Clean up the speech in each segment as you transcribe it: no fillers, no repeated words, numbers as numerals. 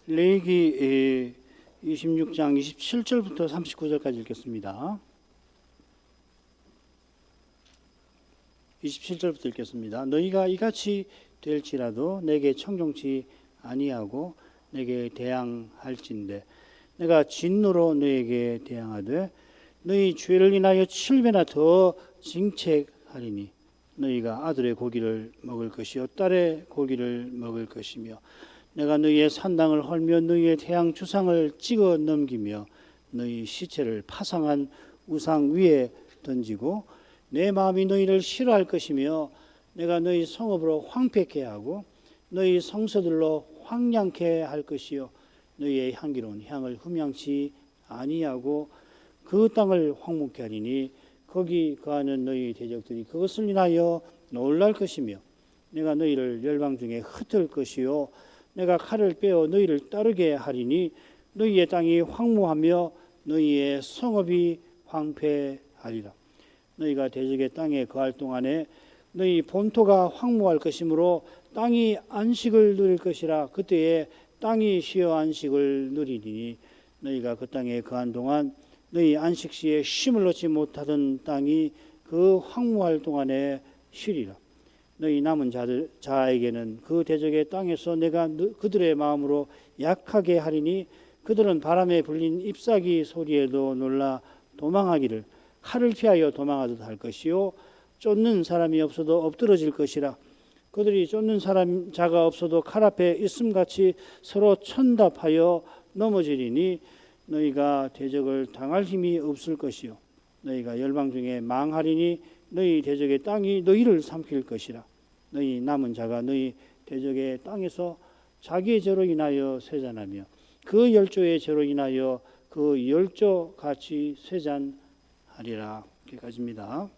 레위기 26장 27절부터 39절까지 읽겠습니다. 27절부터 읽겠습니다. 너희가 이같이 될지라도 내게 청종치 아니하고 내게 대항할진대 내가 진노로 너희에게 대항하되 너희 죄를 인하여 7배나 더 징책하리니 너희가 아들의 고기를 먹을 것이요 딸의 고기를 먹을 것이며 내가 너희의 산당을 헐며 너희의 태양 주상을 찍어 넘기며 너희 시체를 파상한 우상 위에 던지고 내 마음이 너희를 싫어할 것이며 내가 너희 성읍으로 황폐케 하고 너희 성소들로 황량케 할 것이요 너희의 향기로운 향을 흠양치 아니하고 그 땅을 황무케 하리니 거기 거하는 너희 대적들이 그것을 인하여 놀랄 것이며 내가 너희를 열방 중에 흩을 것이요 내가 칼을 빼어 너희를 따르게 하리니 너희의 땅이 황무하며 너희의 성읍이 황폐하리라. 너희가 대적의 땅에 거할 동안에 너희 본토가 황무할 것이므로 땅이 안식을 누릴 것이라. 그때에 땅이 쉬어 안식을 누리리니 너희가 그 땅에 거한 동안 너희 안식시에 쉼을 얻지 못하던 땅이 그 황무할 동안에 쉬리라. 너희 남은 자에게는 그 대적의 땅에서 내가 그들의 마음으로 약하게 하리니 그들은 바람에 불린 잎사귀 소리에도 놀라 도망하기를 칼을 피하여 도망하듯 할 것이요 쫓는 사람이 없어도 엎드러질 것이라. 그들이 쫓는 자가 없어도 칼 앞에 있음같이 서로 천답하여 넘어지리니 너희가 대적을 당할 힘이 없을 것이요 너희가 열방 중에 망하리니 너희 대적의 땅이 너희를 삼킬 것이라. 너희 남은 자가 너희 대적의 땅에서 자기의 죄로 인하여 쇠잔하며 그 열조의 죄로 인하여 그 열조 같이 쇠잔하리라. 여기까지입니다.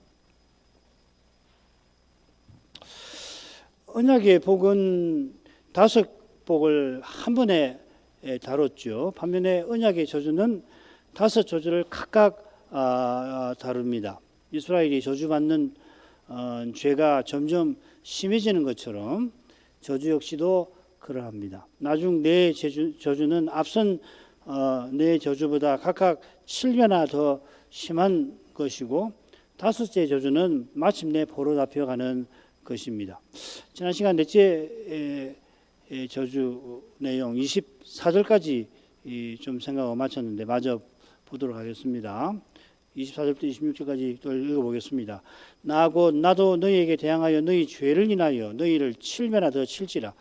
언약의 복은 5복을 한 번에 다뤘죠. 반면에 언약의 저주는 5저주를 각각 다룹니다. 이스라엘이 저주받는 죄가 점점 심해지는 것처럼 저주 역시도 그러합니다. 나중 네 저주는 앞선 네 저주보다 각각 7배나 더 심한 것이고 5째 저주는 마침내 보로 잡혀가는 것입니다. 지난 시간 넷째 저주 내용 24절까지 좀 생각을 마쳤는데 마저 보도록 하겠습니다. 24절부터 26절까지 또 읽어보겠습니다. 나하고 나도 너희에게 대항하여 너희 죄를 인하여 너희를 7배나 더 칠지라.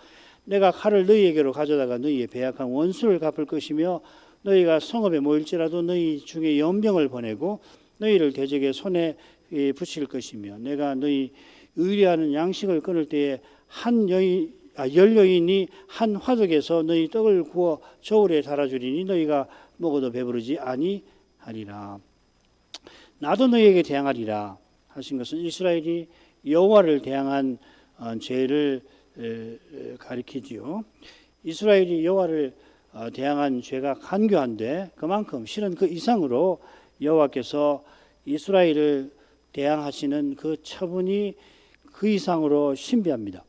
내가 칼을 너희에게로 가져다가 너희의 배약한 원수를 갚을 것이며 너희가 성읍에 모일지라도 너희 중에 연병을 보내고 너희를 대적의 손에 붙일 것이며 내가 너희 의뢰하는 양식을 끊을 때에 열 여인이 한 화덕에서 너희 떡을 구워 저울에 달아주리니 너희가 먹어도 배부르지 아니하리라. 나도 너희에게 대항하리라 하신 것은 이스라엘이 여호와를 대항한 죄를 가리키지요. 이스라엘이 여호와를 대항한 죄가 간교한데 그만큼 실은 그 이상으로 여호와께서 이스라엘을 대항하시는 그 처분이 그 이상으로 신비합니다.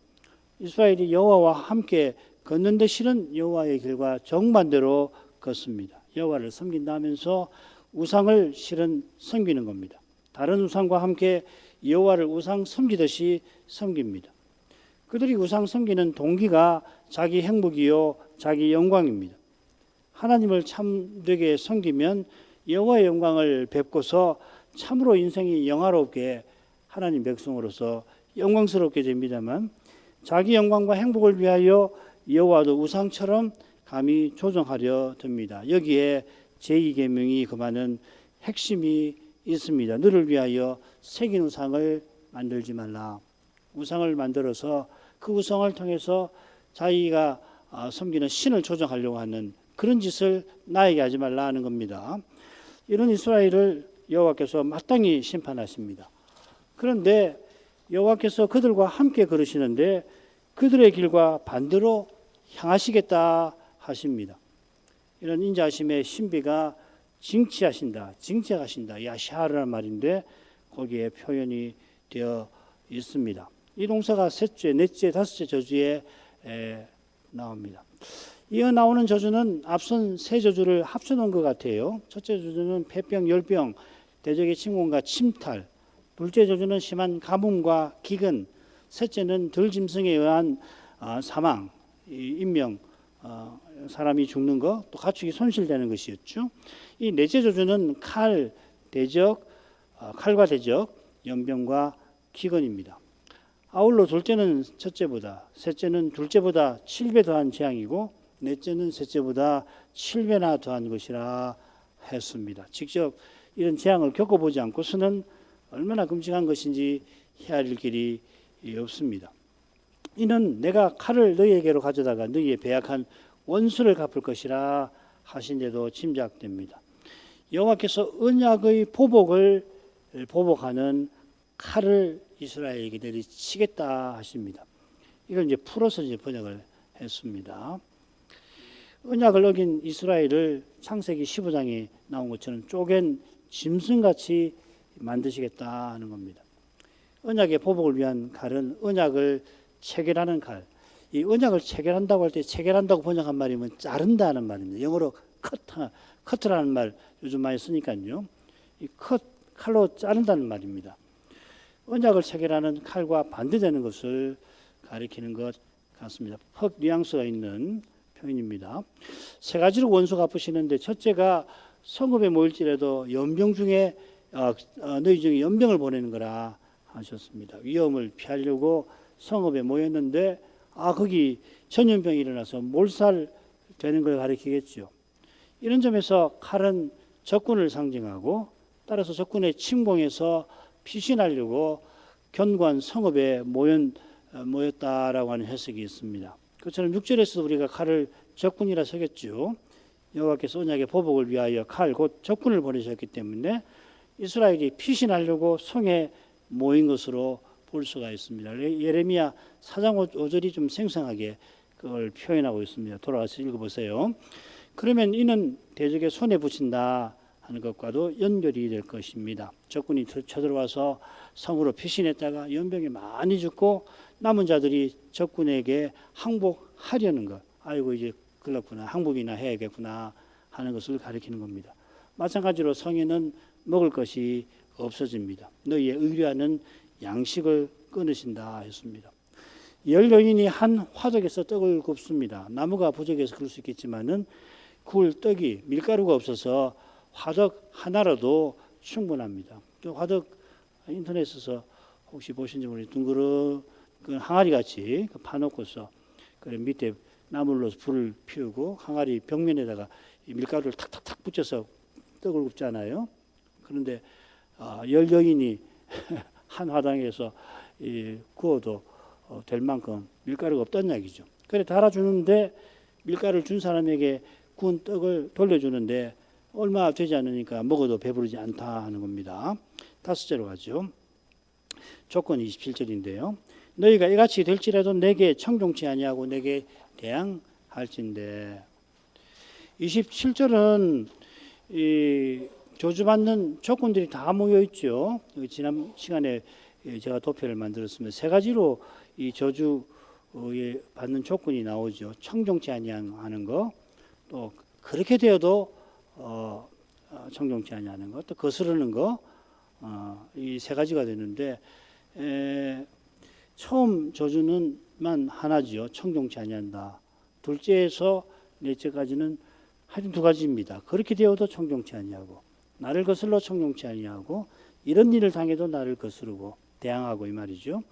이스라엘이 여호와와 함께 걷는데 실은 여호와의 길과 정반대로 걷습니다. 여호와를 섬긴다 하면서 우상을 실은 섬기는 겁니다. 다른 우상과 함께 여호와를 우상 섬기듯이 섬깁니다. 그들이 우상 섬기는 동기가 자기 행복이요 자기 영광입니다. 하나님을 참되게 섬기면 여호와의 영광을 뵙고서 참으로 인생이 영화롭게 하나님 백성으로서 영광스럽게 됩니다만 자기 영광과 행복을 위하여 여호와도 우상처럼 감히 조종하려 듭니다. 여기에 제2계명이 금하는 핵심이 있습니다. 너를 위하여 새긴 우상을 만들지 말라. 우상을 만들어서 그 우상을 통해서 자기가 섬기는 신을 조종하려고 하는 그런 짓을 나에게 하지 말라 하는 겁니다. 이런 이스라엘을 여호와께서 마땅히 심판하십니다. 그런데 여호와께서 그들과 함께 걸으시는데 그들의 길과 반대로 향하시겠다 하십니다. 이런 인자하심의 신비가 징책하신다, 야샤르란 말인데 거기에 표현이 되어 있습니다. 이 동사가 셋째, 넷째, 다섯째 저주에 나옵니다. 이어 나오는 저주는 앞선 세 저주를 합쳐놓은 것 같아요. 첫째 저주는 폐병, 열병, 대적의 침공과 침탈. 둘째 저주는 심한 가뭄과 기근. 셋째는 들짐승에 의한 사망, 인명, 사람이 죽는 것, 또 가축이 손실되는 것이었죠. 이 넷째 저주는 칼, 대적, 칼과 대적, 연병과 기근입니다. 아울러 둘째는 첫째보다, 셋째는 둘째보다 7배 더한 재앙이고 넷째는 셋째보다 7배나 더한 것이라 했습니다. 직접 이런 재앙을 겪어보지 않고서는 얼마나 끔찍한 것인지 헤아릴 길이 없습니다. 이는 내가 칼을 너희에게로 가져다가 너희의 배약한 원수를 갚을 것이라 하신데도 짐작됩니다. 여호와께서 언약의 보복을 보복하는 칼을 이스라엘에게 내리치겠다 하십니다. 이걸 이제 풀어서 이제 번역을 했습니다. 언약을 어긴 이스라엘을 창세기 15장에 나온 것처럼 쪼갠 짐승같이 만드시겠다 하는 겁니다. 언약의 보복을 위한 칼은 언약을 체결하는 칼. 이 언약을 체결한다고 할 때 체결한다고 번역한 말이면 자른다는 말입니다. 영어로 커트라는 말 요즘 많이 쓰니까요. 이 칼로 자른다는 말입니다. 언약을 체결하는 칼과 반대되는 것을 가리키는 것 같습니다. 퍽 뉘앙스가 있는 표현입니다. 세 가지로 원수 갚으시는데 첫째가 성읍에 모일지라도 연병 중에 너희 중에 연병을 보내는 거라 하셨습니다. 위험을 피하려고 성읍에 모였는데 거기 전염병이 일어나서 몰살되는 걸 가리키겠죠. 이런 점에서 칼은 적군을 상징하고 따라서 적군의 침공에서 피신하려고 견고한 성읍에 모였다라고 하는 해석이 있습니다. 그처럼 6절에서 우리가 칼을 적군이라 쓰겠죠. 여호와께서 언약의 보복을 위하여 칼 곧 적군을 보내셨기 때문에 이스라엘이 피신하려고 성에 모인 것으로 볼 수가 있습니다. 예레미야 4장 5절이 좀 생생하게 그걸 표현하고 있습니다. 돌아가서 읽어보세요. 그러면 이는 대적의 손에 붙인다 하는 것과도 연결이 될 것입니다. 적군이 쳐들어와서 성으로 피신했다가 연병이 많이 죽고 남은 자들이 적군에게 항복하려는 것. 아이고 이제 글렀구나. 항복이나 해야겠구나 하는 것을 가리키는 겁니다. 마찬가지로 성에는 먹을 것이 없어집니다. 너희의 의뢰하는 양식을 끊으신다 했습니다. 10여인이 한 화덕에서 떡을 굽습니다. 나무가 부족해서 그럴 수 있겠지만은 구울 떡이 밀가루가 없어서 화덕 하나로도 충분합니다. 화덕 인터넷에서 혹시 보신지 모르겠는데 둥그런 그 항아리 같이 파놓고서 그 밑에 나무를 넣어서 불을 피우고 항아리 벽면에다가 밀가루를 탁탁탁 붙여서 떡을 굽잖아요. 그런데 10여인이 한 화당에서 구워도 될 만큼 밀가루가 없다는 이야기죠. 그래 달아주는데 밀가루를 준 사람에게 구운 떡을 돌려주는데 얼마 되지 않으니까 먹어도 배부르지 않다 하는 겁니다. 다섯째로 가죠. 조건 27절인데요. 너희가 이같이 될지라도 내게 청종치 아니하고 내게 대항할진대. 27절은 이 저주받는 조건들이 다 모여 있죠. 지난 시간에 제가 도표를 만들었으면 세 가지로 이 저주에 받는 조건이 나오죠. 청종치 아니하는 거, 또 그렇게 되어도 청종치 아니하는 것, 또 거스르는 거, 이 세 가지가 되는데 처음 저주는만 하나지요. 청종치 아니한다. 둘째에서 넷째까지는 하여튼 두 가지입니다. 그렇게 되어도 청종치 아니하고 나를 거슬러 청종치 아니하고 이런 일을 당해도 나를 거스르고 대항하고 이 말이죠.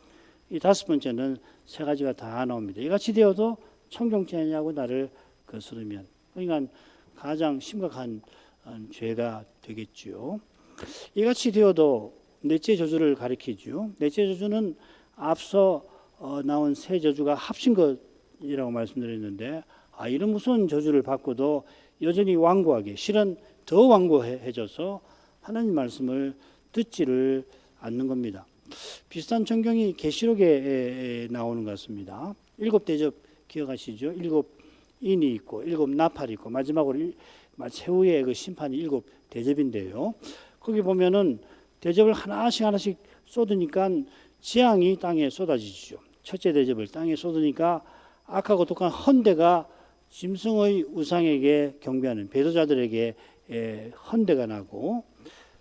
이 다섯 번째는 세 가지가 다 나옵니다. 이같이 되어도 청종치 아니하고 나를 거스르면 그러니까 가장 심각한 죄가 되겠죠. 이같이 되어도 넷째 저주를 가리키죠. 넷째 저주는 앞서 나온 세 저주가 합친 것이라고 말씀드렸는데 이런 무서운 저주를 받고도 여전히 완고하게 실은 더 완고해져서 하나님 말씀을 듣지를 않는 겁니다. 비슷한 전경이 계시록에 나오는 것 같습니다. 7 대접 기억하시죠? 7 인이 있고 7 나팔이 있고 마지막으로 최후의 그 심판이 7 대접인데요. 거기 보면은 대접을 하나씩 쏟으니까 재앙이 땅에 쏟아지죠. 첫째 대접을 땅에 쏟으니까 악하고 독한 헌대가 짐승의 우상에게 경배하는 배도자들에게 헌대가 나고,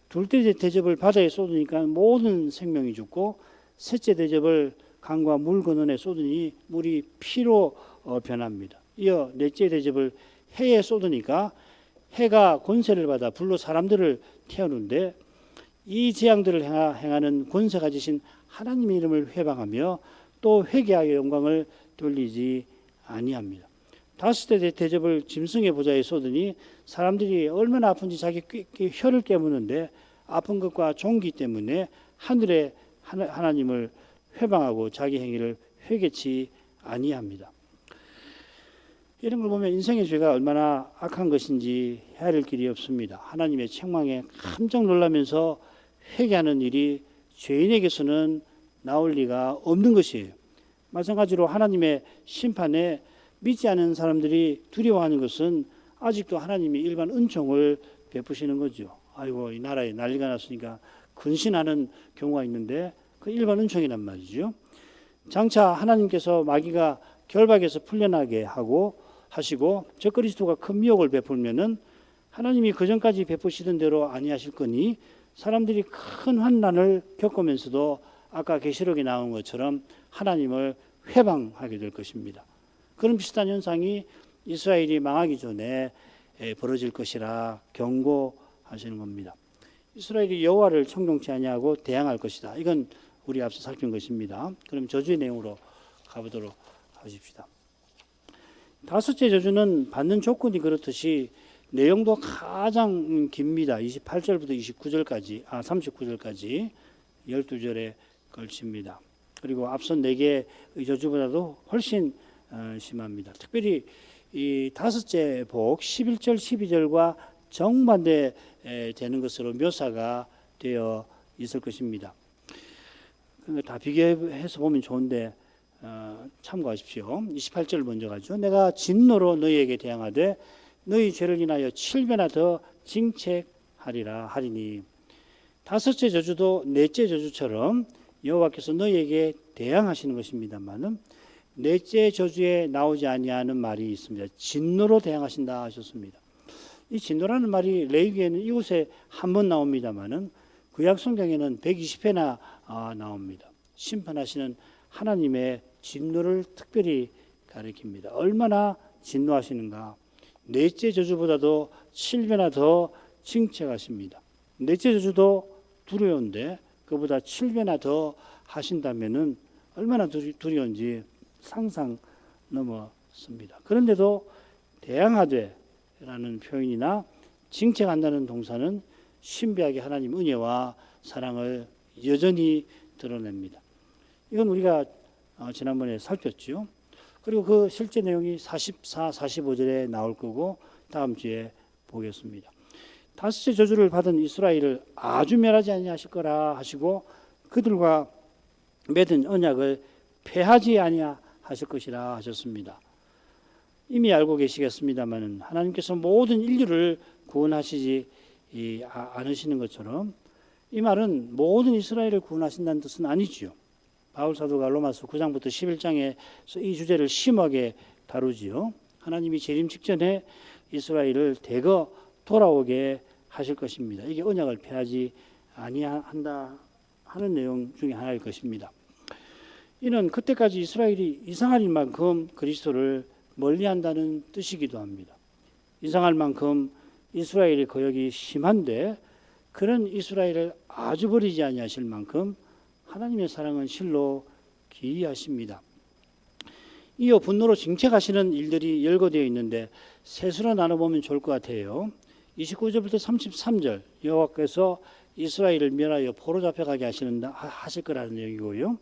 둘째 대접을 바다에 쏟으니까 모든 생명이 죽고, 셋째 대접을 강과 물 근원에 쏟으니 물이 피로 변합니다. 이어 넷째 대접을 해에 쏟으니까 해가 권세를 받아 불로 사람들을 태우는데, 이 재앙들을 행하는 권세 가지신 하나님의 이름을 회방하며 또 회개하여 영광을 돌리지 아니합니다. 다섯째 대접을 짐승의 보좌에 쏟으니 사람들이 얼마나 아픈지 자기 혀를 깨무는데, 아픈 것과 종기 때문에 하늘의 하나님을 회방하고 자기 행위를 회개치 아니합니다. 이런 걸 보면 인생의 죄가 얼마나 악한 것인지 헤아릴 길이 없습니다. 하나님의 책망에 깜짝 놀라면서 회개하는 일이 죄인에게서는 나올 리가 없는 것이에요. 마찬가지로 하나님의 심판에 믿지 않은 사람들이 두려워하는 것은 아직도 하나님이 일반 은총을 베푸시는 거죠. 아이고, 이 나라에 난리가 났으니까 근신하는 경우가 있는데 그 일반 은총이란 말이죠. 장차 하나님께서 마귀가 결박에서 풀려나게 하시고 저 그리스도가 큰 미혹을 베풀면은 하나님이 그전까지 베푸시던 대로 아니하실 거니, 사람들이 큰 환난을 겪으면서도 아까 계시록에 나온 것처럼 하나님을 회방하게 될 것입니다. 그런 비슷한 현상이 이스라엘이 망하기 전에 벌어질 것이라 경고하시는 겁니다. 이스라엘이 여호와를 청종치 아니하고 대항할 것이다. 이건 우리 앞서 살핀 것입니다. 그럼 저주의 내용으로 가보도록 하십시다. 다섯째 저주는 받는 조건이 그렇듯이 내용도 가장 깁니다. 28절부터 39절까지 12절에 걸칩니다. 그리고 앞선 4개의 저주보다도 훨씬 심합니다. 특별히 이 다섯째 복 11절 12절과 정반대 되는 것으로 묘사가 되어 있을 것입니다. 다 비교해서 보면 좋은데 참고하십시오. 28절 먼저 가죠. 내가 진노로 너희에게 대항하되 너희 죄를 인하여 7배나 더 징책하리라 하리니, 다섯째 저주도 넷째 저주처럼 여호와께서 너희에게 대항하시는 것입니다만은 넷째 저주에 나오지 아니하는 말이 있습니다. 진노로 대항하신다 하셨습니다. 이 진노라는 말이 레위기에는 이곳에 한 번 나옵니다만은 구약 성경에는 120회나 나옵니다. 심판하시는 하나님의 진노를 특별히 가리킵니다. 얼마나 진노하시는가. 넷째 저주보다도 7배나 더 징책하십니다. 넷째 저주도 두려운데 그보다 7배나 더 하신다면은 얼마나 두려운지 상상 넘었습니다. 그런데도 대항하되라는 표현이나 징책한다는 동사는 신비하게 하나님 은혜와 사랑을 여전히 드러냅니다. 이건 우리가 지난번에 살폈죠. 그리고 그 실제 내용이 44, 45절에 나올 거고 다음 주에 보겠습니다. 다섯째 저주를 받은 이스라엘을 아주 멸하지 아니하실 거라 하시고 그들과 맺은 언약을 폐하지 아니하실 것이라 하셨습니다. 이미 알고 계시겠습니다만 하나님께서 모든 인류를 구원하시지 않으시는 것처럼 이 말은 모든 이스라엘을 구원하신다는 뜻은 아니지요. 바울 사도가 로마서 9장부터 11장에서 이 주제를 심하게 다루지요. 하나님이 재림 직전에 이스라엘을 대거 돌아오게 하실 것입니다. 이게 언약을 폐하지 아니한다 하는 내용 중에 하나일 것입니다. 이는 그때까지 이스라엘이 이상할 만큼 그리스도를 멀리한다는 뜻이기도 합니다. 이상할 만큼 이스라엘의 거역이 심한데 그런 이스라엘을 아주 버리지 아니하실 만큼 하나님의 사랑은 실로 기이하십니다. 이어 분노로 징책하시는 일들이 열거되어 있는데 셋으로 나눠보면 좋을 것 같아요. 29절부터 33절 여호와께서 이스라엘을 멸하여 포로 잡혀가게 하실 거라는 내용이고요.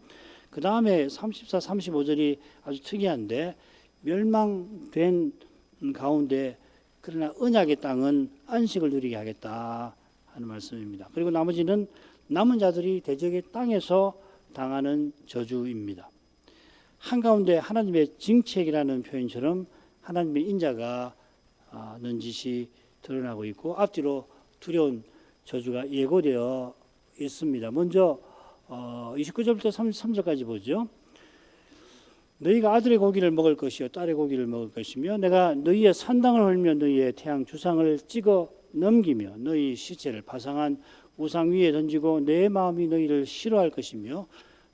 그 다음에 34, 35절이 아주 특이한데 멸망된 가운데 그러나 언약의 땅은 안식을 누리게 하겠다 하는 말씀입니다. 그리고 나머지는 남은 자들이 대적의 땅에서 당하는 저주입니다. 한가운데 하나님의 징책이라는 표현처럼 하나님의 인자가 넌지시 드러나고 있고 앞뒤로 두려운 저주가 예고되어 있습니다. 먼저 29절부터 33절까지 보죠. 너희가 아들의 고기를 먹을 것이요 딸의 고기를 먹을 것이며 내가 너희의 산당을 헐며 너희의 태양 주상을 찍어 넘기며 너희 시체를 파상한 우상 위에 던지고 내 마음이 너희를 싫어할 것이며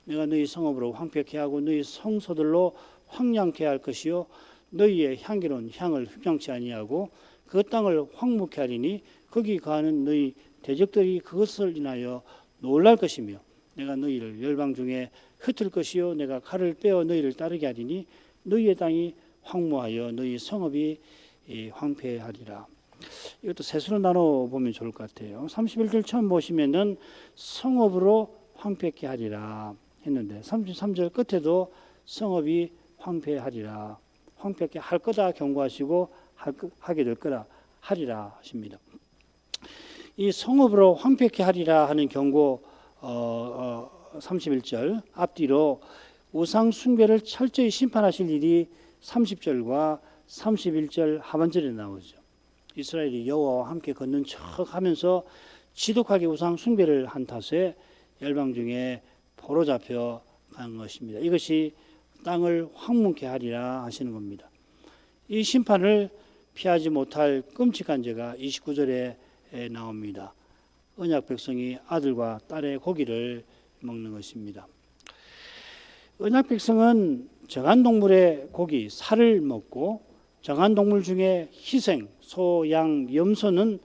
내가 너희 성읍으로 황폐케 하고 너희 성소들로 황량케 할 것이요 너희의 향기로운 향을 흡양치 아니하고 그 땅을 황무케 하리니 거기 거하는 너희 대적들이 그것을 인하여 놀랄 것이며 내가 너희를 열방 중에 흩을 것이요 내가 칼을 빼어 너희를 따르게 하리니 너희의 땅이 황무하여 너희 성읍이 황폐하리라. 이것도 셋으로 나눠 보면 좋을 것 같아요. 31절 처음 보시면은 성읍으로 황폐케 하리라 했는데 33절 끝에도 성읍이 황폐하리라, 황폐케 할 거다 경고하시고 하게 될 거라 하리라 하십니다. 이 성읍으로 황폐케 하리라 하는 경고 31절 앞뒤로 우상 숭배를 철저히 심판하실 일이 30절과 31절 하반절에 나오죠. 이스라엘이 여호와와 함께 걷는 척 하면서 지독하게 우상 숭배를 한 탓에 열방 중에 포로 잡혀 간 것입니다. 이것이 땅을 황무케 하리라 하시는 겁니다. 이 심판을 피하지 못할 끔찍한 죄가 29절에 나옵니다. 언약 백성이 아들과 딸의 고기를 먹는 것입니다. 언약 백성은 정한 동물의 고기, 살을 먹고 정한 동물 중에 희생, 소, 양, 염소는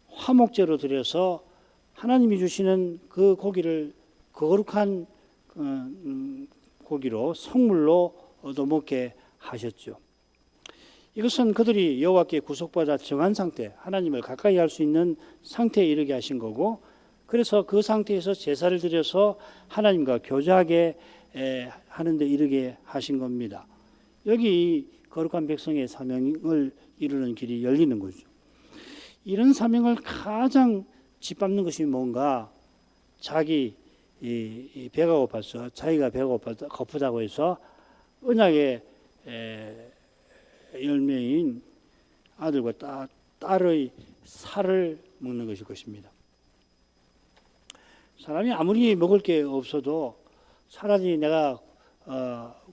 화목제로 드려서 하나님이 주시는 그 고기를 거룩한 고기로 성물로 얻어먹게 하셨죠. 이것은 그들이 여호와께 구속받아 정한 상태, 하나님을 가까이 할 수 있는 상태에 이르게 하신 거고, 그래서 그 상태에서 제사를 드려서 하나님과 교제하게 하는 데 이르게 하신 겁니다. 여기 거룩한 백성의 사명을 이루는 길이 열리는 거죠. 이런 사명을 가장 짓밟는 것이 뭔가, 자기 배가 고파서, 자기가 배가 고프다고 해서 언약의 열매인 아들과 딸의 살을 먹는 것일 것입니다. 사람이 아무리 먹을 게 없어도 차라리 내가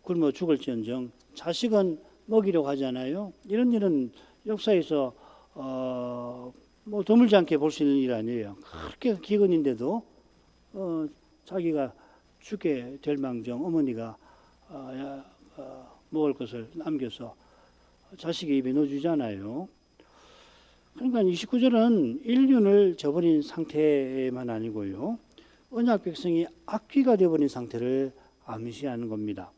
굶어 죽을지언정 자식은 먹이려고 하잖아요. 이런 일은 역사에서 뭐 드물지 않게 볼 수 있는 일 아니에요. 그렇게 기근인데도 자기가 죽게 될 망정 어머니가 먹을 것을 남겨서 자식의 입에 넣어주잖아요. 그러니까 29절은 인륜을 저버린 상태만 아니고요, 언약 백성이 악귀가 되어버린 상태를 암시하는 겁니다.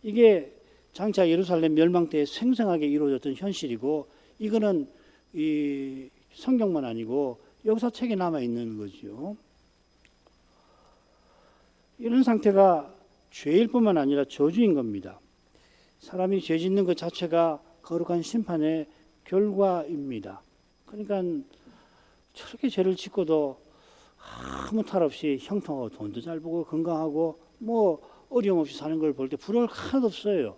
이게 장차 예루살렘 멸망 때 생생하게 이루어졌던 현실이고, 이거는 이 성경만 아니고 역사책에 남아 있는 거죠. 이런 상태가 죄일 뿐만 아니라 저주인 겁니다. 사람이 죄 짓는 것 자체가 거룩한 심판의 결과입니다. 그러니까 저렇게 죄를 짓고도 아무 탈 없이 형통하고 돈도 잘 벌고 건강하고 뭐 어려움 없이 사는 걸 볼 때 부러울 하나도 없어요.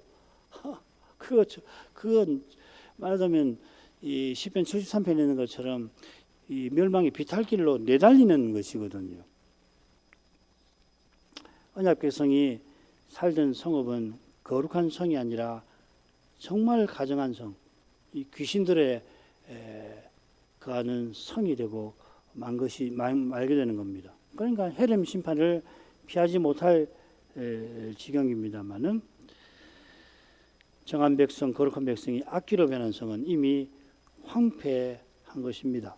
그건 말하자면 이 시편 73편에 있는 것처럼 이 멸망의 비탈길로 내달리는 것이거든요. 언약 백성이 살던 성읍은 거룩한 성이 아니라 정말 가정한 성, 이 귀신들의 거하는 성이 되고 말게 되는 겁니다. 그러니까 헤렘 심판을 피하지 못할 지경입니다만은, 정한 백성, 거룩한 백성이 악기로 변한 성은 이미 황폐한 것입니다.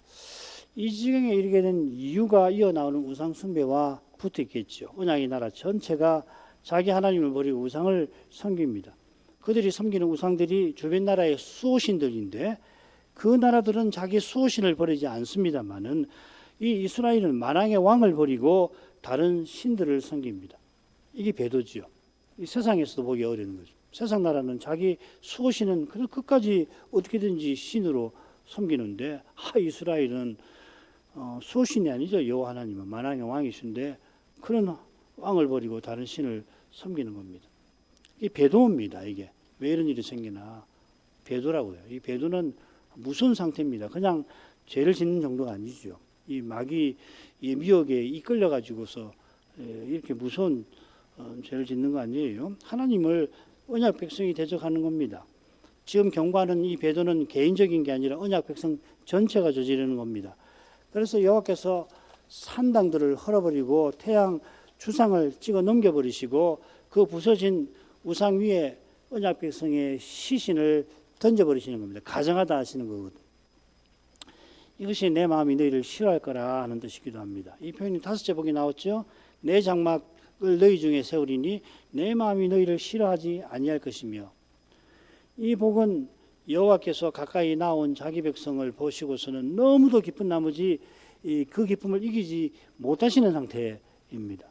이 지경에 이르게 된 이유가 이어나오는 우상 숭배와 붙어 있겠죠. 언약의 나라 전체가 자기 하나님을 버리고 우상을 섬깁니다. 그들이 섬기는 우상들이 주변 나라의 수호신들인데, 그 나라들은 자기 수호신을 버리지 않습니다만은 이 이스라엘은 만왕의 왕을 버리고 다른 신들을 섬깁니다. 이게 배도지요. 이 세상에서도 보기 어려운 거죠. 세상 나라는 자기 수호신은 끝까지 어떻게든지 신으로 섬기는데, 이스라엘은 수호신이 아니죠. 여호와 하나님은 만왕의 왕이신데 그런 왕을 버리고 다른 신을 섬기는 겁니다. 이 배도입니다. 이게 왜 이런 일이 생기나, 배도라고요. 이 배도는 무서운 상태입니다. 그냥 죄를 짓는 정도가 아니죠. 이 마귀, 이 미혹에 이끌려 가지고서 이렇게 무서운 죄를 짓는 거 아니에요. 하나님을 언약 백성이 대적하는 겁니다. 지금 경고하는 이 배도는 개인적인 게 아니라 언약 백성 전체가 저지르는 겁니다. 그래서 여호와께서 산당들을 헐어버리고 태양 주상을 찍어 넘겨버리시고 그 부서진 우상 위에 언약 백성의 시신을 던져버리시는 겁니다. 가정하다 하시는 거거든요. 이것이 내 마음이 너희를 싫어할 거라 하는 뜻이기도 합니다. 이 표현이 5째 복이 나왔죠. 내 장막을 너희 중에 세우리니 내 마음이 너희를 싫어하지 아니할 것이며, 이 복은 여호와께서 가까이 나온 자기 백성을 보시고서는 너무도 기쁜 나머지 그 기쁨을 이기지 못하시는 상태입니다.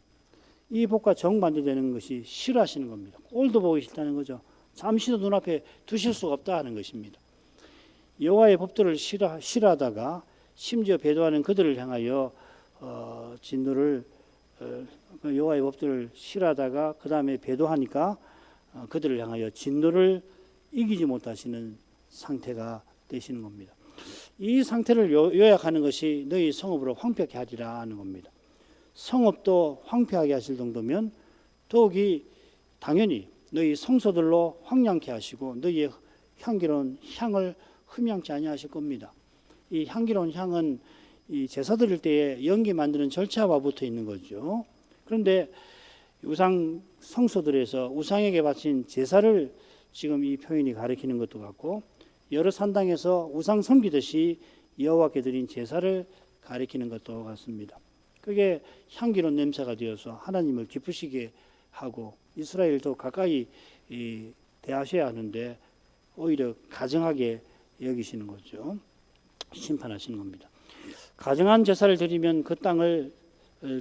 이 복과 정반대되는 것이 싫어하시는 겁니다. 꼴도 보기 싫다는 거죠. 잠시도 눈앞에 두실 수가 없다 하는 것입니다. 여호와의 법도를 싫어하다가 심지어 배도하는 그들을 향하여 진노를 여호와의 법도를 싫어하다가 그 다음에 배도하니까 그들을 향하여 진노를 이기지 못하시는 상태가 되시는 겁니다. 이 상태를 요약하는 것이 너희 성읍으로 황폐하게 하리라 하는 겁니다. 성읍도 황폐하게 하실 정도면 더욱이 당연히 너희 성소들로 황량케 하시고 너희의 향기로운 향을 흠양치 아니하실 겁니다. 이 향기로운 향은 이 제사 드릴 때에 연기 만드는 절차와 붙어 있는 거죠. 그런데 우상 성소들에서 우상에게 바친 제사를 지금 이 표현이 가리키는 것도 같고, 여러 산당에서 우상 섬기듯이 여호와께 드린 제사를 가리키는 것도 같습니다. 그게 향기로운 냄새가 되어서 하나님을 기쁘시게 하고 이스라엘도 가까이 대하셔야 하는데 오히려 가증하게 여기시는 거죠. 심판하시는 겁니다. 가증한 제사를 드리면 그 땅을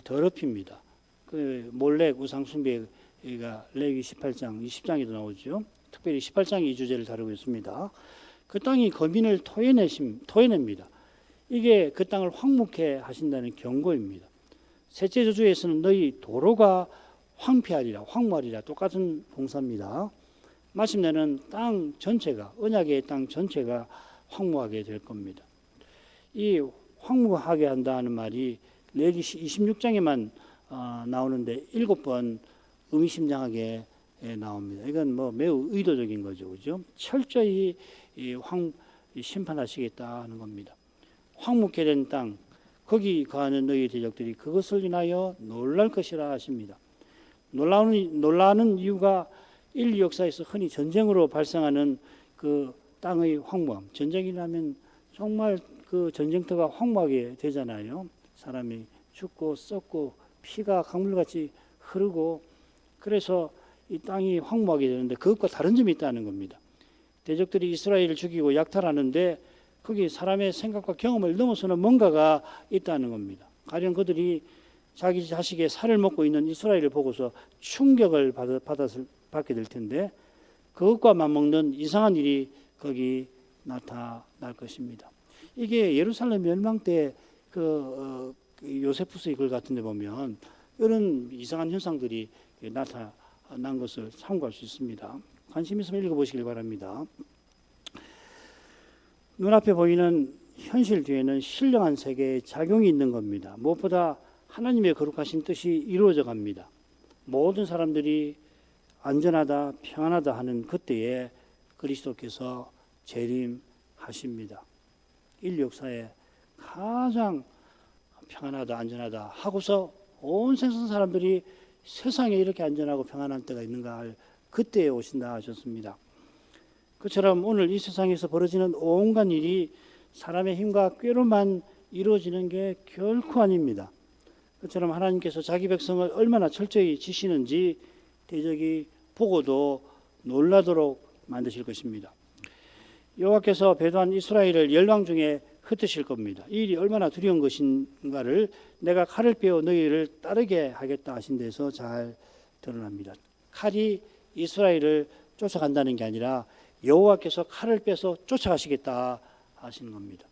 더럽힙니다. 그 몰렉 우상 숭배가 레위기 18장, 20장에도 나오죠. 특별히 18장이 이 주제를 다루고 있습니다. 그 땅이 거민을 토해냅니다. 이게 그 땅을 황무케 하신다는 경고입니다. 셋째 저주에서는 너희 도로가 황폐하리라, 황무하리라, 똑같은 동사입니다. 마침내는 땅 전체가, 언약의 땅 전체가 황무하게 될 겁니다. 이 황무하게 한다는 말이 레위기 26장에만 나오는데 7번 의미심장하게 나옵니다. 이건 뭐 매우 의도적인 거죠, 그죠? 철저히 심판하시겠다 하는 겁니다. 황무케 된 땅, 거기 거하는 너희 대적들이 그것을 인하여 놀랄 것이라 하십니다. 놀라는 이유가 인류 역사에서 흔히 전쟁으로 발생하는 그 땅의 황무함, 전쟁이라면 정말 그 전쟁터가 황무하게 되잖아요. 사람이 죽고 썩고 피가 강물같이 흐르고, 그래서 이 땅이 황무하게 되는데 그것과 다른 점이 있다는 겁니다. 대적들이 이스라엘을 죽이고 약탈하는데 거기 사람의 생각과 경험을 넘어서는 뭔가가 있다는 겁니다. 가령 그들이 자기 자식의 살을 먹고 있는 이스라엘을 보고서 충격을 받게 될 텐데 그것과 맞먹는 이상한 일이 거기 나타날 것입니다. 이게 예루살렘 멸망 때 요세푸스의 글 같은 데 보면 이런 이상한 현상들이 나타난 것을 참고할 수 있습니다. 관심 있으면 읽어보시길 바랍니다. 눈앞에 보이는 현실 뒤에는 신령한 세계의 작용이 있는 겁니다. 무엇보다 하나님의 거룩하신 뜻이 이루어져 갑니다. 모든 사람들이 안전하다, 평안하다 하는 그때에 그리스도께서 재림하십니다. 인류 역사에 가장 평안하다, 안전하다 하고서 온 세상 사람들이 세상에 이렇게 안전하고 평안한 때가 있는가 할 그때에 오신다 하셨습니다. 그처럼 오늘 이 세상에서 벌어지는 온갖 일이 사람의 힘과 꾀로만 이루어지는 게 결코 아닙니다. 그처럼 하나님께서 자기 백성을 얼마나 철저히 지시는지 대적이 보고도 놀라도록 만드실 것입니다. 여호와께서 배도한 이스라엘을 열왕 중에 흩으실 겁니다. 이 일이 얼마나 두려운 것인가를 내가 칼을 빼어 너희를 따르게 하겠다 하신 데서 잘 드러납니다. 칼이 이스라엘을 쫓아간다는 게 아니라 여호와께서 칼을 빼서 쫓아가시겠다 하시는 겁니다.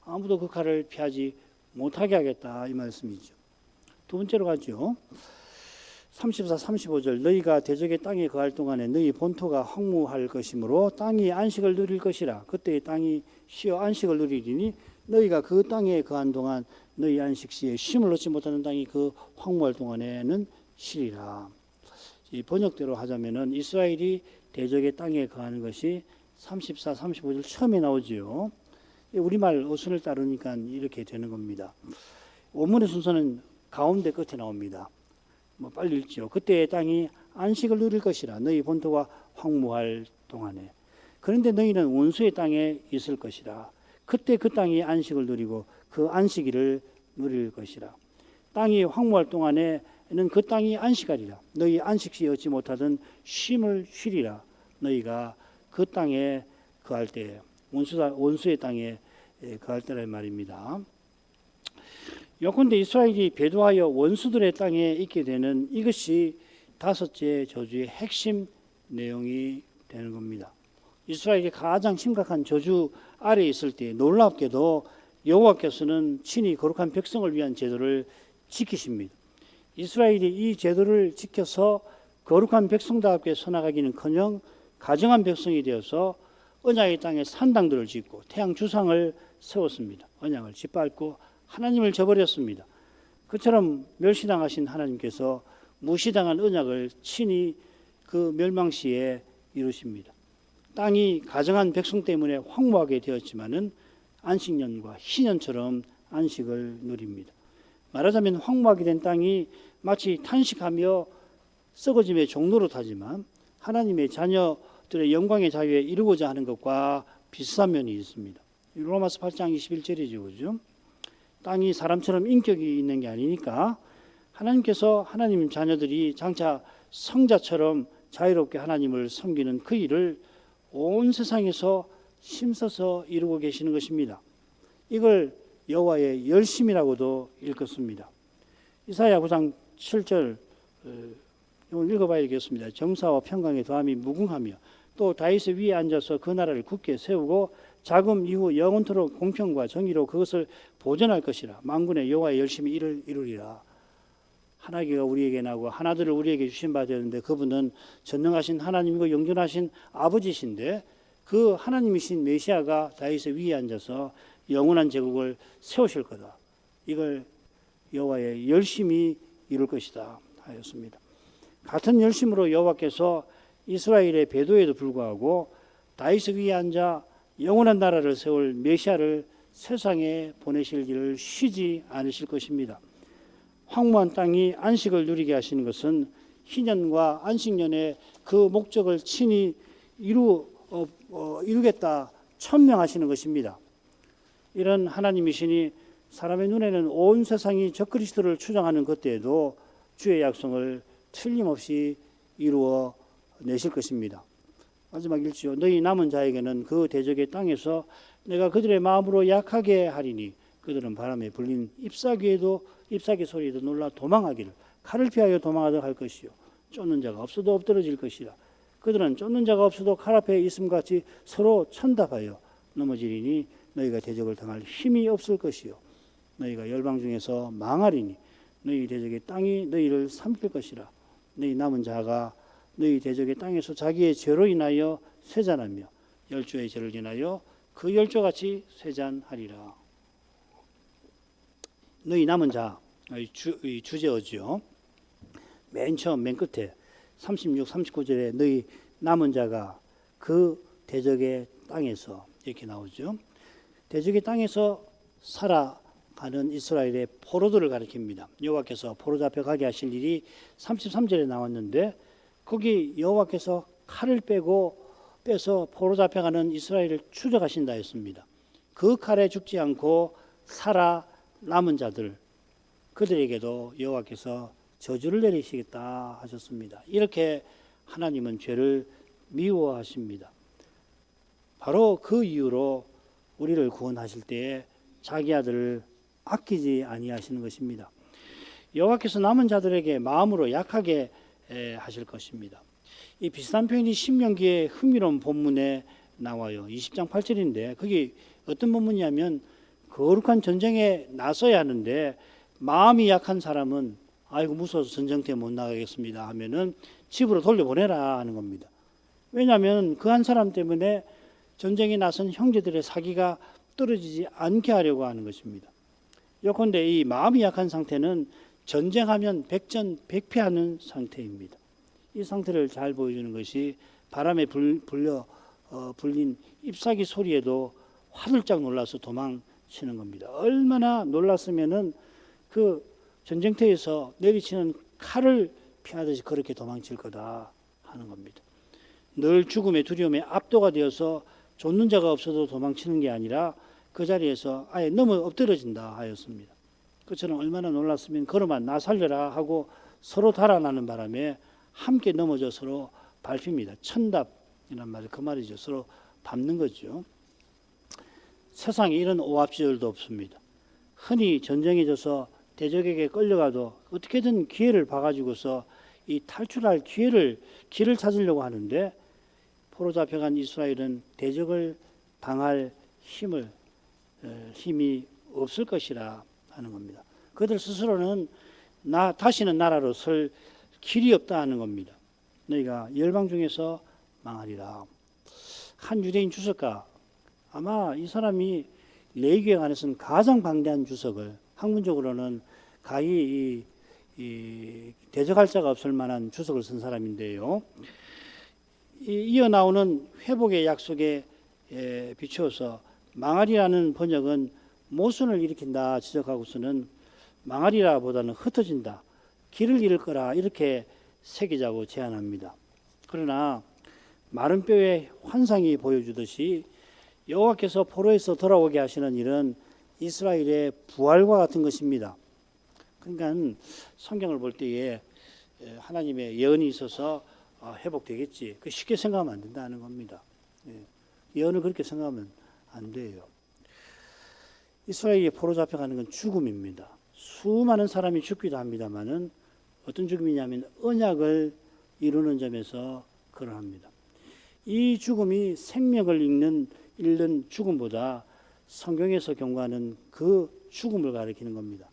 아무도 그 칼을 피하지 못하게 하겠다 이 말씀이죠. 두 번째로 가죠. 34, 35절 너희가 대적의 땅에 거할 동안에 너희 본토가 황무할 것이므로 땅이 안식을 누릴 것이라. 그때 땅이 쉬어 안식을 누리리니 너희가 그 땅에 거한 동안 너희 안식 시에 쉼을 얻지 못하는 땅이 그 황무할 동안에는 쉬리라. 이 번역대로 하자면은 이스라엘이 대적의 땅에 거하는 것이 34, 35절 처음에 나오지요. 우리말 어순을 따르니까 이렇게 되는 겁니다. 원문의 순서는 가운데 끝에 나옵니다. 빨리 읽지요. 그때 땅이 안식을 누릴 것이라 너희 본토가 황무할 동안에. 그런데 너희는 원수의 땅에 있을 것이라. 그때 그 땅이 안식을 누리고 그 안식일을 누릴 것이라. 땅이 황무할 동안에는 그 땅이 안식하리라. 너희 안식시 얻지 못하던 쉼을 쉬리라. 너희가 그 땅에 거할 때, 원수의 땅에 거할 때란 말입니다. 요컨대 이스라엘이 배도하여 원수들의 땅에 있게 되는 이것이 다섯째 저주의 핵심 내용이 되는 겁니다. 이스라엘이 가장 심각한 저주 아래에 있을 때 놀랍게도 여호와께서는 친히 거룩한 백성을 위한 제도를 지키십니다. 이스라엘이 이 제도를 지켜서 거룩한 백성답게 서나가기는커녕 가정한 백성이 되어서 언약의 땅에 산당들을 짓고 태양 주상을 세웠습니다. 언약을 짓밟고 하나님을 저버렸습니다. 그처럼 멸시당하신 하나님께서 무시당한 언약을 친히 그 멸망시에 이루십니다. 땅이 가정한 백성 때문에 황무하게 되었지만은 안식년과 희년처럼 안식을 누립니다. 말하자면 황무하게 된 땅이 마치 탄식하며 썩어짐의 종로로 타지만 하나님의 자녀들의 영광의 자유에 이루고자 하는 것과 비슷한 면이 있습니다. 로마서 8장 21절이죠. 그죠? 땅이 사람처럼 인격이 있는 게 아니니까 하나님께서 하나님 자녀들이 장차 성자처럼 자유롭게 하나님을 섬기는 그 일을 온 세상에서 힘써서 이루고 계시는 것입니다. 이걸 여호와의 열심이라고도 읽었습니다. 이사야 9장 7절 이걸 읽어봐야겠습니다. 정사와 평강의 더함이 무궁하며 또 다윗의 위에 앉아서 그 나라를 굳게 세우고 자금 이후 영원토록 공평과 정의로 그것을 보존할 것이라. 만군의 여호와의 열심히 이를 이루리라. 하나님과 우리에게 나고 하나들을 우리에게 주신 바 되었는데 그분은 전능하신 하나님이고 영존하신 아버지신데 그 하나님이신 메시아가 다윗의 위에 앉아서 영원한 제국을 세우실 거다. 이걸 여호와의 열심히 이룰 것이다 하였습니다. 같은 열심으로 여호와께서 이스라엘의 배도에도 불구하고 다윗의 위에 앉아 영원한 나라를 세울 메시아를 세상에 보내실 일을 쉬지 않으실 것입니다. 황무한 땅이 안식을 누리게 하시는 것은 희년과 안식년의 그 목적을 친히 이루겠다 천명하시는 것입니다. 이런 하나님이시니 사람의 눈에는 온 세상이 적그리스도를 추정하는 그때에도 주의 약속을 틀림없이 이루어 내실 것입니다. 마지막 1절 너희 남은 자에게는 그 대적의 땅에서 내가 그들의 마음으로 약하게 하리니 그들은 바람에 불린 잎사귀 소리에도 놀라 도망하기를 칼을 피하여 도망하도록 할 것이요 쫓는 자가 없어도 엎드러질 것이라. 그들은 쫓는 자가 없어도 칼 앞에 있음같이 서로 천답하여 넘어지리니 너희가 대적을 당할 힘이 없을 것이요 너희가 열방 중에서 망하리니 너희 대적의 땅이 너희를 삼킬 것이라. 너희 남은 자가 너희 대적의 땅에서 자기의 죄로 인하여 쇠잔하며 열조의 죄를 인하여 그 열조같이 쇠잔하리라. 너희 남은 자, 이 주제어죠. 맨 처음 맨 끝에 36, 39절에 너희 남은 자가 그 대적의 땅에서 이렇게 나오죠. 대적의 땅에서 살아가는 이스라엘의 포로들을 가리킵니다. 여호와께서 포로 잡혀가게 하실 일이 33절에 나왔는데 거기 여호와께서 칼을 빼서 포로 잡혀가는 이스라엘을 추적하신다 했습니다. 그 칼에 죽지 않고 살아남은 자들 그들에게도 여호와께서 저주를 내리시겠다 하셨습니다. 이렇게 하나님은 죄를 미워하십니다. 바로 그 이유로 우리를 구원하실 때에 자기 아들을 아끼지 아니하시는 것입니다. 여호와께서 남은 자들에게 마음으로 약하게 하실 것입니다. 이 비슷한 표현이 신명기의 흥미로운 본문에 나와요. 20장 8절인데 그게 어떤 본문이냐면 거룩한 전쟁에 나서야 하는데 마음이 약한 사람은 아이고 무서워서 전쟁터에 못 나가겠습니다 하면은 집으로 돌려보내라 하는 겁니다. 왜냐하면 그 한 사람 때문에 전쟁에 나선 형제들의 사기가 떨어지지 않게 하려고 하는 것입니다. 요컨대 이 마음이 약한 상태는 전쟁하면 백전백패하는 상태입니다. 이 상태를 잘 보여주는 것이 바람에 불린 잎사귀 소리에도 화들짝 놀라서 도망치는 겁니다. 얼마나 놀랐으면은 그 전쟁터에서 내리치는 칼을 피하듯이 그렇게 도망칠 거다 하는 겁니다. 늘 죽음의 두려움에 압도가 되어서 좇는 자가 없어도 도망치는 게 아니라 그 자리에서 아예 넘어 엎드러진다 하였습니다. 그처럼 얼마나 놀랐으면 걸어만 나 살려라 하고 서로 달아나는 바람에 함께 넘어져 서로 밟힙니다. 천답이란 말이 그 말이죠. 서로 밟는 거죠. 세상에 이런 오합지졸도 없습니다. 흔히 전쟁에 져서 대적에게 끌려가도 어떻게든 기회를 봐가지고서 이 탈출할 길을 찾으려고 하는데 포로 잡혀간 이스라엘은 대적을 당할 힘이 없을 것이라 하는 겁니다. 그들 스스로는 다시는 나라로 설 길이 없다 하는 겁니다. 너희가 열방 중에서 망하리라. 한 유대인 주석가, 아마 이 사람이 레위기에 관해서는 가장 방대한 주석을, 학문적으로는 가히 대적할 자가 없을 만한 주석을 쓴 사람인데요. 이어 나오는 회복의 약속에 비추어서 망하리라는 번역은 모순을 일으킨다 지적하고서는 망하리라 보다는 흩어진다, 길을 잃을 거라 이렇게 새기자고 제안합니다. 그러나 마른 뼈의 환상이 보여주듯이 여호와께서 포로에서 돌아오게 하시는 일은 이스라엘의 부활과 같은 것입니다. 그러니까 성경을 볼 때에 하나님의 예언이 있어서 회복되겠지, 그 쉽게 생각하면 안 된다는 겁니다. 예언을 그렇게 생각하면 안 돼요. 이스라엘이 포로 잡혀가는 건 죽음입니다. 수많은 사람이 죽기도 합니다만은 어떤 죽음이냐면 언약을 이루는 점에서 그러합니다. 이 죽음이 생명을 잃는 죽음보다 성경에서 경고하는 그 죽음을 가리키는 겁니다.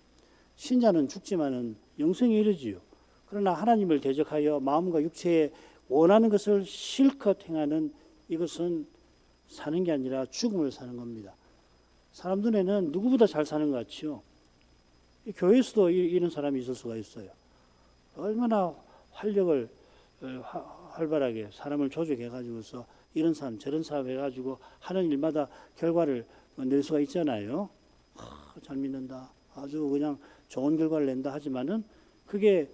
신자는 죽지만은 영생에 이르지요. 그러나 하나님을 대적하여 마음과 육체에 원하는 것을 실컷 행하는 이것은 사는 게 아니라 죽음을 사는 겁니다. 사람 눈에는 누구보다 잘 사는 것 같죠. 교회에서도 이런 사람이 있을 수가 있어요. 얼마나 활력을 활발하게 사람을 조직해가지고서 이런 사람 저런 사람 해가지고 하는 일마다 결과를 낼 수가 있잖아요. 잘 믿는다, 아주 그냥 좋은 결과를 낸다 하지만은 그게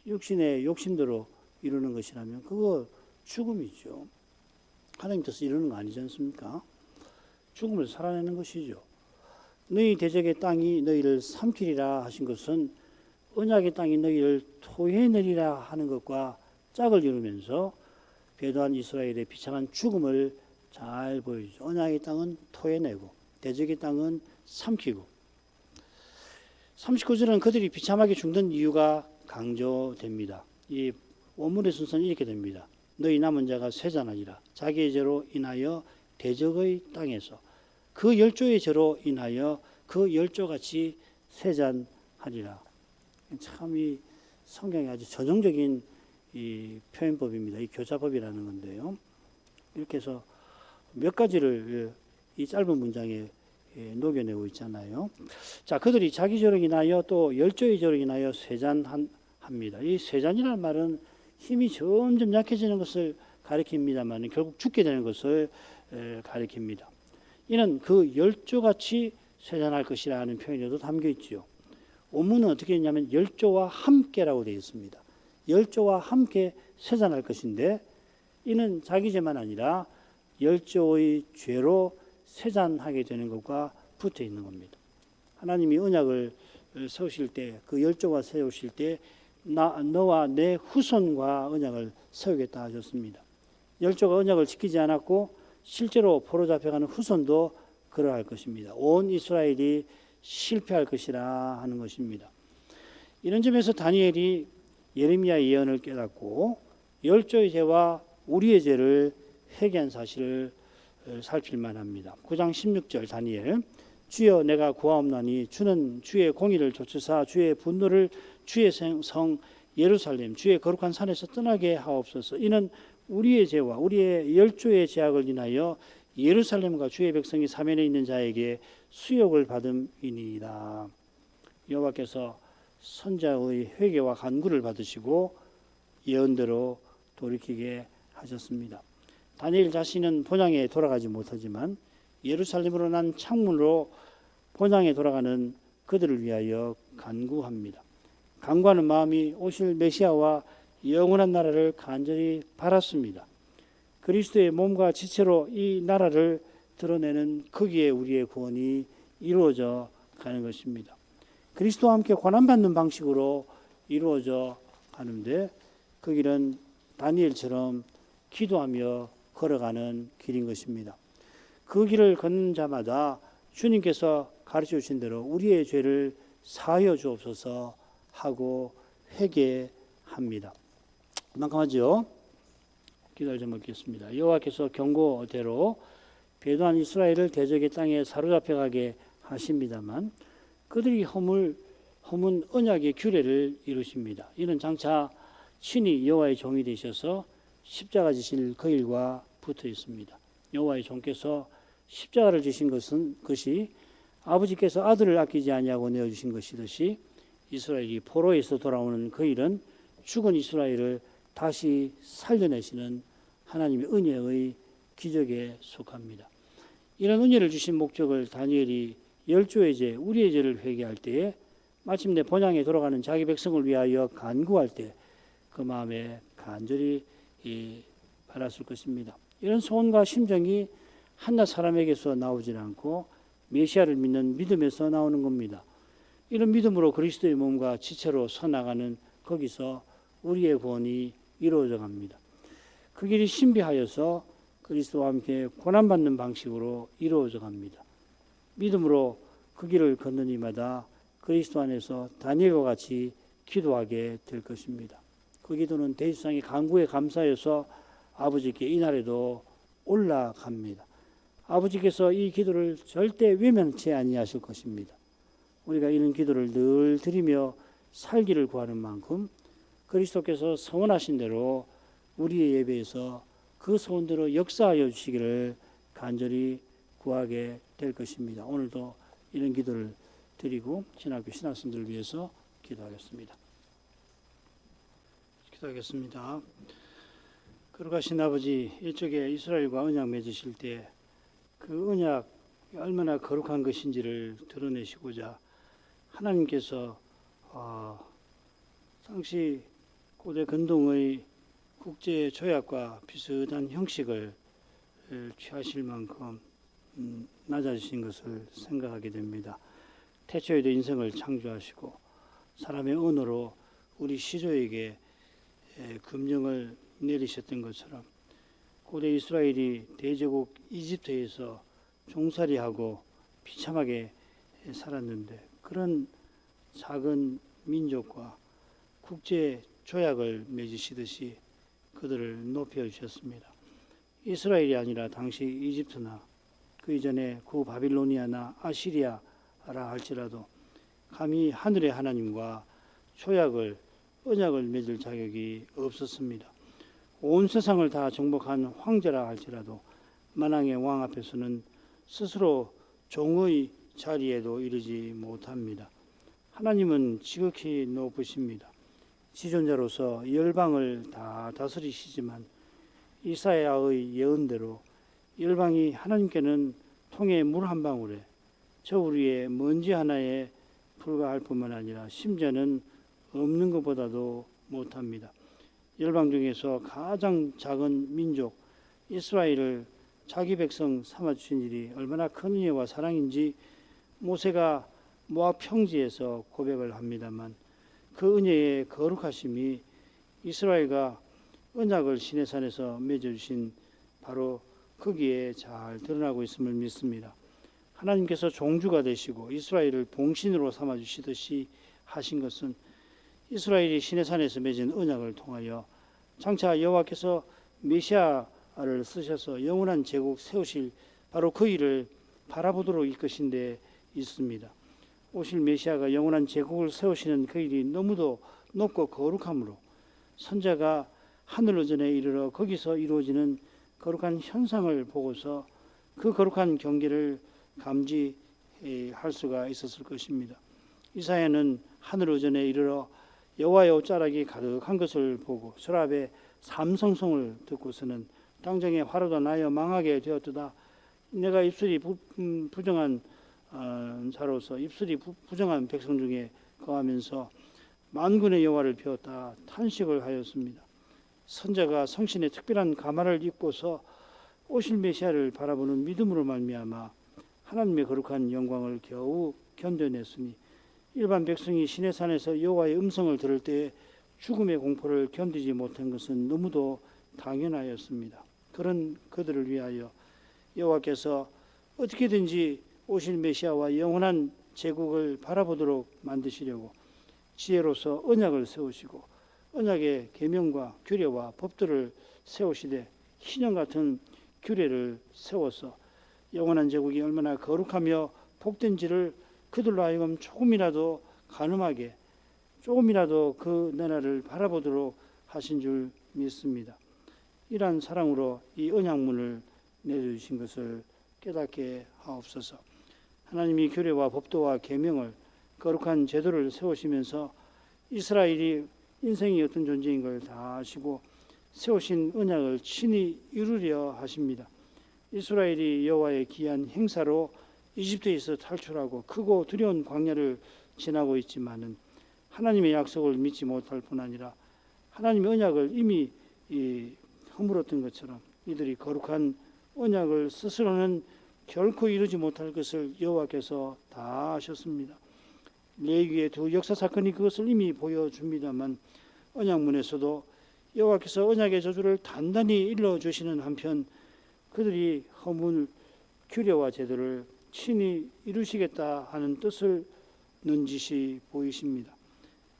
육신의 욕심대로 이루는 것이라면 그거 죽음이죠. 하나님 뜻을 이루는 거 아니지 않습니까? 죽음을 살아내는 것이죠. 너희 대적의 땅이 너희를 삼키리라 하신 것은 언약의 땅이 너희를 토해내리라 하는 것과 짝을 이루면서 배도한 이스라엘의 비참한 죽음을 잘 보여주죠. 언약의 땅은 토해내고 대적의 땅은 삼키고. 39절은 그들이 비참하게 죽는 이유가 강조됩니다. 이 원문의 순서는 이렇게 됩니다. 너희 남은 자가 쇠잔하리라. 자기의 죄로 인하여 대적의 땅에서 그 열조의 죄로 인하여 그 열조같이 쇠잔하리라. 참 이 성경이 아주 전형적인 이 표현법입니다. 이 교자법이라는 건데요. 이렇게 해서 몇 가지를 이 짧은 문장에 녹여내고 있잖아요. 자, 그들이 자기 죄로 인하여 또 열조의 죄로 인하여 쇠잔합니다. 이 쇠잔이라는 말은 힘이 점점 약해지는 것을 가리킵니다만 결국 죽게 되는 것을 가리킵니다. 이는 그 열조같이 쇠잔할 것이라는 표현에도 담겨 있지요. 원문은 어떻게 했냐면 열조와 함께라고 되어 있습니다. 열조와 함께 쇠잔할 것인데 이는 자기 죄만 아니라 열조의 죄로 쇠잔하게 되는 것과 붙어 있는 겁니다. 하나님이 언약을 세우실 때, 그 열조와 세우실 때 너와 내 후손과 언약을 세우겠다 하셨습니다. 열조가 언약을 지키지 않았고 실제로 포로 잡혀가는 후손도 그러할 것입니다. 온 이스라엘이 실패할 것이라 하는 것입니다. 이런 점에서 다니엘이 예레미야의 예언을 깨닫고 열조의 죄와 우리의 죄를 회개한 사실을 살필만 합니다. 9장 16절 다니엘, 주여 내가 구하옵나니 주는 주의 공의를 좇으사 주의 분노를 주의 성 예루살렘 주의 거룩한 산에서 떠나게 하옵소서. 이는 우리의 죄와 우리의 열조의 죄악을 인하여 예루살렘과 주의 백성이 사면에 있는 자에게 수욕을 받음이니이다. 여호와께서 선자의 회개와 간구를 받으시고 예언대로 돌이키게 하셨습니다. 다니엘 자신은 본향에 돌아가지 못하지만 예루살렘으로 난 창문으로 본향에 돌아가는 그들을 위하여 간구합니다. 간구하는 마음이 오실 메시아와 영원한 나라를 간절히 바랐습니다. 그리스도의 몸과 지체로 이 나라를 드러내는 거기에 우리의 구원이 이루어져 가는 것입니다. 그리스도와 함께 고난받는 방식으로 이루어져 가는데 그 길은 다니엘처럼 기도하며 걸어가는 길인 것입니다. 그 길을 걷는 자마다 주님께서 가르쳐 주신 대로 우리의 죄를 사하여 주옵소서 하고 회개합니다. 난감하죠? 기도를 좀 먹겠습니다. 여호와께서 경고대로 배도한 이스라엘을 대적의 땅에 사로잡혀 가게 하십니다만 그들이 허문 언약의 규례를 이루십니다. 이는 장차 친히 여호와의 종이 되셔서 십자가 지실 그 일과 붙어 있습니다. 여호와의 종께서 십자가를 지신 것이 아버지께서 아들을 아끼지 아니하고 내어주신 것이듯이 이스라엘이 포로에서 돌아오는 그 일은 죽은 이스라엘을 다시 살려내시는 하나님의 은혜의 기적에 속합니다. 이런 은혜를 주신 목적을 다니엘이 열조의 죄, 우리의 죄를 회개할 때에 마침내 본향에 돌아가는 자기 백성을 위하여 간구할 때 그 마음에 간절히 바랐을 것입니다. 이런 소원과 심정이 한낱 사람에게서 나오지 않고 메시아를 믿는 믿음에서 나오는 겁니다. 이런 믿음으로 그리스도의 몸과 지체로 서나가는 거기서 우리의 구원이 이루어져 갑니다. 그 길이 신비하여서 그리스도와 함께 고난받는 방식으로 이루어져 갑니다. 믿음으로 그 길을 걷는 이마다 그리스도 안에서 다니엘과 같이 기도하게 될 것입니다. 그 기도는 대지상의 간구에 감사해서 아버지께 이날에도 올라갑니다. 아버지께서 이 기도를 절대 외면치 아니하실 것입니다. 우리가 이런 기도를 늘 드리며 살기를 구하는 만큼 그리스도께서 서원하신 대로 우리의 예배에서 그 소원대로 역사하여 주시기를 간절히 구하게 될 것입니다. 오늘도 이런 기도를 드리고 신학교 신학생들을 위해서 기도하겠습니다. 기도하겠습니다. 거룩하신 아버지, 이쪽에 이스라엘과 언약 맺으실 때 그 언약이 얼마나 거룩한 것인지를 드러내시고자 하나님께서 당시 고대 근동의 국제 조약과 비슷한 형식을 취하실 만큼 낮아지신 것을 생각하게 됩니다. 태초에도 인생을 창조하시고 사람의 언어로 우리 시조에게 금령을 내리셨던 것처럼 고대 이스라엘이 대제국 이집트에서 종살이하고 비참하게 살았는데 그런 작은 민족과 국제 조약을 맺으시듯이 그들을 높여주셨습니다. 이스라엘이 아니라 당시 이집트나 그 이전에 구 바빌로니아나 아시리아라 할지라도 감히 하늘의 하나님과 언약을 맺을 자격이 없었습니다. 온 세상을 다 정복한 황제라 할지라도 만왕의 왕 앞에서는 스스로 종의 자리에도 이르지 못합니다. 하나님은 지극히 높으십니다. 지존자로서 열방을 다 다스리시지만 이사야의 예언대로 열방이 하나님께는 통에 물 한 방울에 저울 위에 먼지 하나에 불과할 뿐만 아니라 심지어는 없는 것보다도 못합니다. 열방 중에서 가장 작은 민족 이스라엘을 자기 백성 삼아주신 일이 얼마나 큰 은혜와 사랑인지 모세가 모압 평지에서 고백을 합니다만 그 은혜의 거룩하심이 이스라엘과 언약을 시내산에서 맺어주신 바로 거기에 잘 드러나고 있음을 믿습니다. 하나님께서 종주가 되시고 이스라엘을 봉신으로 삼아주시듯이 하신 것은 이스라엘이 시내산에서 맺은 언약을 통하여 장차 여호와께서 메시아를 쓰셔서 영원한 제국 세우실 바로 그 일을 바라보도록 이끄신 데 있습니다. 오실 메시아가 영원한 제국을 세우시는 그 일이 너무도 높고 거룩하므로 선자가 하늘의전에 이르러 거기서 이루어지는 거룩한 현상을 보고서 그 거룩한 경계를 감지할 수가 있었을 것입니다. 이사야는 하늘의전에 이르러 여호와의 옷자락이 가득한 것을 보고 서랍에 삼성성을 듣고서는 당장에 화로가 나여 망하게 되었도다. 내가 입술이 부정한 자로서 입술이 부정한 백성 중에 거하면서 만군의 여호와를 배웠다 탄식을 하였습니다. 선자가 성신의 특별한 가마를 입고서 오실 메시아를 바라보는 믿음으로 말미암아 하나님의 거룩한 영광을 겨우 견뎌냈으니 일반 백성이 시내 산에서 여호와의 음성을 들을 때에 죽음의 공포를 견디지 못한 것은 너무도 당연하였습니다. 그런 그들을 위하여 여호와께서 어떻게든지 오실 메시아와 영원한 제국을 바라보도록 만드시려고 지혜로서 언약을 세우시고 언약의 계명과 규례와 법들을 세우시되 희년 같은 규례를 세워서 영원한 제국이 얼마나 거룩하며 복된지를 그들로 하여금 조금이라도 가늠하게 조금이라도 그 나라를 바라보도록 하신 줄 믿습니다. 이러한 사랑으로 이 언약문을 내주신 것을 깨닫게 하옵소서. 하나님이 규례와 법도와 계명을 거룩한 제도를 세우시면서 이스라엘이 인생이 어떤 존재인 걸 다 아시고 세우신 언약을 친히 이루려 하십니다. 이스라엘이 여호와의 귀한 행사로 이집트에서 탈출하고 크고 두려운 광야를 지나고 있지만은 하나님의 약속을 믿지 못할 뿐 아니라 하나님의 언약을 이미 허물었던 것처럼 이들이 거룩한 언약을 스스로는 결코 이루지 못할 것을 여호와께서 다 아셨습니다. 레위기의 두 역사 사건이 그것을 이미 보여줍니다만 언약문에서도 여호와께서 언약의 저주를 단단히 일러주시는 한편 그들이 허물 규례와 제도를 친히 이루시겠다 하는 뜻을 눈짓이 보이십니다.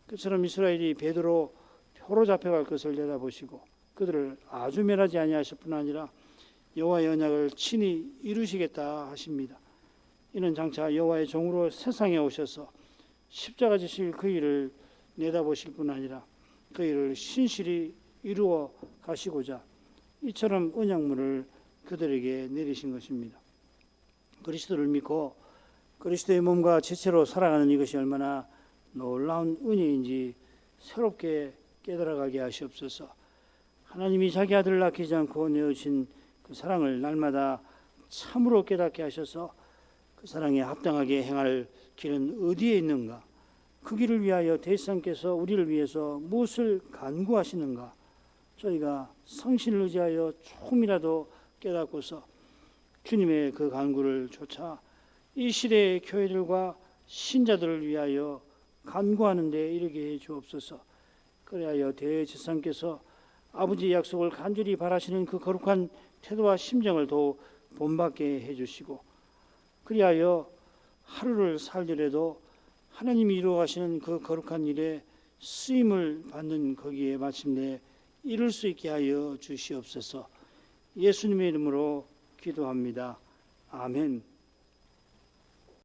그처럼 이스라엘이 베드로 표로 잡혀갈 것을 내다보시고 그들을 아주 멸하지 아니하실 뿐 아니라 여호와의 언약을 친히 이루시겠다 하십니다. 이는 장차 여호와의 종으로 세상에 오셔서 십자가 지실 그 일을 내다보실 뿐 아니라 그 일을 신실히 이루어 가시고자 이처럼 언약문을 그들에게 내리신 것입니다. 그리스도를 믿고 그리스도의 몸과 지체로 살아가는 이것이 얼마나 놀라운 은혜인지 새롭게 깨달아가게 하시옵소서. 하나님이 자기 아들을 아끼지 않고 내어주신 그 사랑을 날마다 참으로 깨닫게 하셔서 그 사랑에 합당하게 행할 길은 어디에 있는가? 그 길을 위하여 대지상께서 우리를 위해서 무엇을 간구하시는가? 저희가 성신을 의지하여 조금이라도 깨닫고서 주님의 그 간구를 쫓아 이 시대의 교회들과 신자들을 위하여 간구하는 데 이르게 해 주옵소서. 그리하여 대지상께서 아버지의 약속을 간절히 바라시는 그 거룩한 태도와 심정을 더 본받게 해 주시고 그리하여 하루를 살더라도 하나님이 이루어 가시는 그 거룩한 일에 쓰임을 받는 거기에 마침내 이룰 수 있게 하여 주시옵소서. 예수님의 이름으로 기도합니다. 아멘.